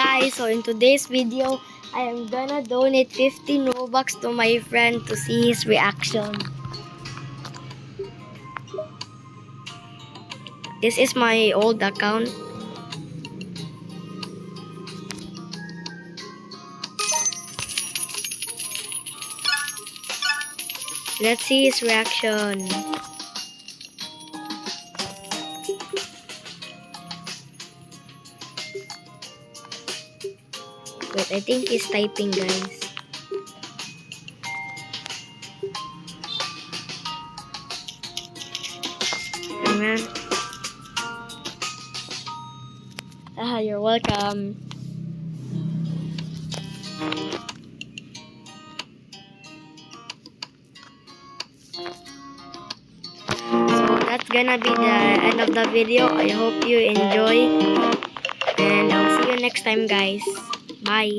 guys, so in today's video, I am gonna donate 15 Robux to my friend to see his reaction. This is my old account. Let's see his reaction. Wait, I think he's typing, guys. Ayan. You're welcome. So that's gonna be the end of the video. I hope you enjoy. And I'll see you next time, guys. Bye.